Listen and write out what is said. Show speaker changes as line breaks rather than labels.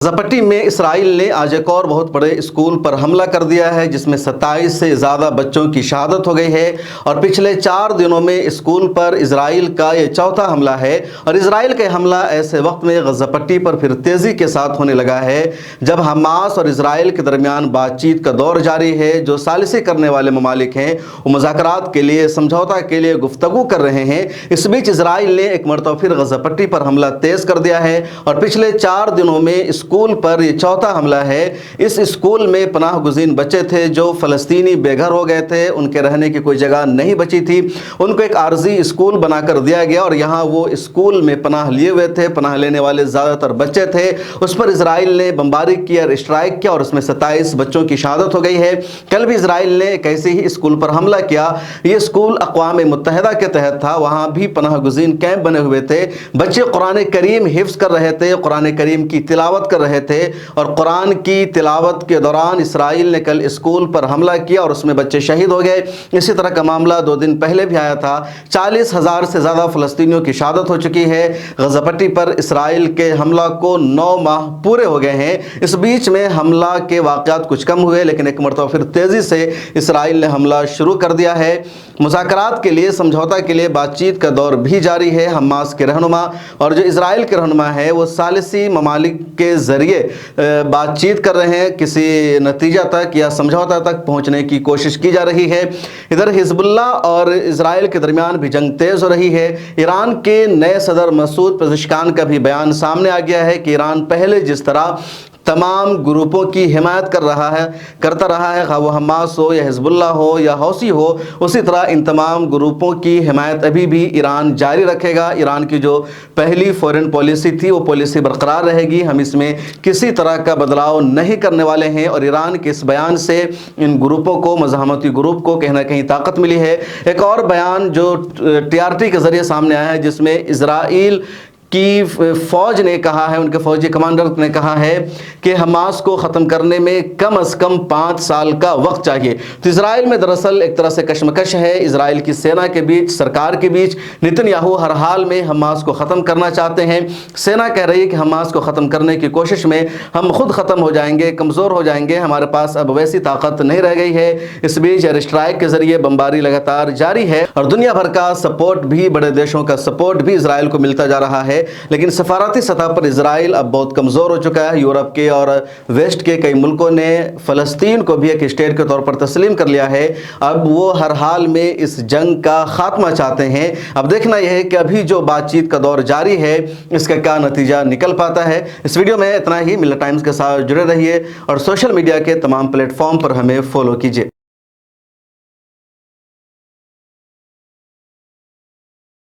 غزہ میں اسرائیل نے آج ایک اور بہت بڑے اسکول پر حملہ کر دیا ہے جس میں 27 سے زیادہ بچوں کی شہادت ہو گئی ہے اور پچھلے 4 دنوں میں اسکول پر اسرائیل کا یہ چوتھا حملہ ہے اور اسرائیل کا حملہ ایسے وقت میں غزہ پٹی پر پھر تیزی کے ساتھ ہونے لگا ہے جب حماس اور اسرائیل کے درمیان بات چیت کا دور جاری ہے۔ جو ثالثی کرنے والے ممالک ہیں وہ مذاکرات کے لیے سمجھوتا کے لیے گفتگو کر رہے ہیں۔ اس بیچ اسرائیل نے ایک مرتبہ پھر غزہ پٹی پر حملہ تیز کر دیا ہے اور پچھلے 4 دنوں میں اسکول پر یہ چوتھا حملہ ہے۔ اس اسکول میں پناہ گزین بچے تھے جو فلسطینی بے گھر ہو گئے تھے، ان کے رہنے کی کوئی جگہ نہیں بچی تھی، ان کو ایک عارضی اسکول بنا کر دیا گیا اور یہاں وہ اسکول میں پناہ لیے ہوئے تھے۔ پناہ لینے والے زیادہ تر بچے تھے، اس پر اسرائیل نے بمباری کیا اور اسٹرائک کیا اور اس میں 27 بچوں کی شہادت ہو گئی ہے۔ کل بھی اسرائیل نے ایک ایسے ہی اسکول پر حملہ کیا۔ یہ اسکول اقوام متحدہ کے تحت تھا، وہاں بھی پناہ گزین کیمپ بنے ہوئے تھے، بچے قرآن کریم حفظ کر رہے تھے، قرآن کریم کی تلاوت کر رہے تھے اور قرآن کی تلاوت کے دوران اسرائیل نے کل اسکول پر حملہ کیا اور اس میں بچے شہید ہو گئے۔ اسی طرح کا معاملہ 2 دن پہلے بھی آیا تھا۔ 40,000 سے زیادہ فلسطینیوں کی شہادت ہو چکی ہے۔ غزہ پٹی پر اسرائیل کے حملہ کو 9 ماہ پورے ہو گئے ہیں۔ اس بیچ میں حملہ کے واقعات کچھ کم ہوئے لیکن ایک مرتبہ پھر تیزی سے اسرائیل نے حملہ شروع کر دیا ہے۔ مذاکرات کے لیے سمجھوتا کے لیے بات چیت کا دور بھی جاری ہے۔ حماس کے رہنما اور جو اسرائیل کے رہنما ہے وہ ثالثی ممالک کے ذریعے بات چیت کر رہے ہیں، کسی نتیجہ تک یا سمجھوتا تک پہنچنے کی کوشش کی جا رہی ہے۔ ادھر حزب اللہ اور اسرائیل کے درمیان بھی جنگ تیز ہو رہی ہے۔ ایران کے نئے صدر مسعود پزشکیان کا بھی بیان سامنے آ گیا ہے کہ ایران پہلے جس طرح تمام گروپوں کی حمایت کرتا رہا ہے، خواہ وہ حماس ہو یا حزب اللہ ہو یا حوثی ہو، اسی طرح ان تمام گروپوں کی حمایت ابھی بھی ایران جاری رکھے گا۔ ایران کی جو پہلی فورن پالیسی تھی وہ پالیسی برقرار رہے گی، ہم اس میں کسی طرح کا بدلاؤ نہیں کرنے والے ہیں اور ایران کے اس بیان سے ان گروپوں کو، مزاحمتی گروپ کو کہیں نہ کہیں طاقت ملی ہے۔ ایک اور بیان جو TRT کے ذریعے سامنے آیا ہے جس میں اسرائیل کی فوج نے کہا ہے، ان کے فوجی کمانڈر نے کہا ہے کہ حماس کو ختم کرنے میں کم از کم 5 سال کا وقت چاہیے۔ تو اسرائیل میں دراصل ایک طرح سے کشمکش ہے، اسرائیل کی سینا کے بیچ، سرکار کے بیچ۔ نتن یاہو ہر حال میں حماس کو ختم کرنا چاہتے ہیں۔ سینا کہہ رہی ہے کہ حماس کو ختم کرنے کی کوشش میں ہم خود ختم ہو جائیں گے، کمزور ہو جائیں گے، ہمارے پاس اب ویسی طاقت نہیں رہ گئی ہے۔ اس بیچ ایئر اسٹرائک کے ذریعے بمباری لگاتار جاری ہے اور دنیا بھر کا سپورٹ بھی، بڑے دیشوں کا سپورٹ بھی اسرائیل کو ملتا جا رہا ہے، لیکن سفارتی سطح پر اسرائیل اب بہت کمزور ہو چکا ہے۔ یورپ کے اور ویسٹ کے کئی ملکوں نے فلسطین کو بھی ایک اسٹیٹ کے طور پر تسلیم کر لیا ہے۔ اب وہ ہر حال میں اس جنگ کا خاتمہ چاہتے ہیں۔ اب دیکھنا یہ ہے کہ ابھی جو بات چیت کا دور جاری ہے اس کا کیا نتیجہ نکل پاتا ہے۔ اس ویڈیو میں اتنا ہی۔ ملت ٹائمز کے ساتھ جڑے رہیے اور سوشل میڈیا کے تمام پلیٹ فارم پر ہمیں فالو کیجیے۔